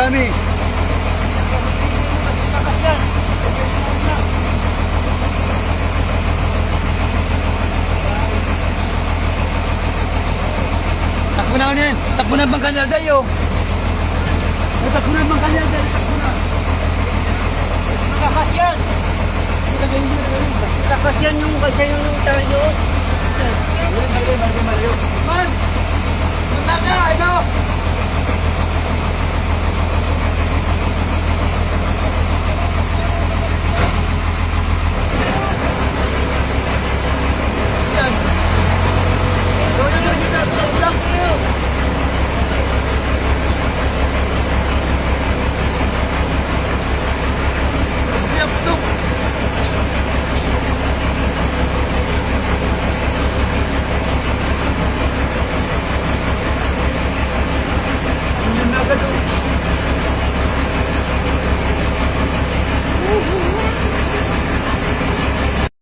Marami. Takbo na yan. Takbo na bang kanyal dayo. Takbo na bang kanyal dayo. Takbo na. Nakakasyan. Nakakasyan yung kasi yung tayo. Man! Punta ka! Ito!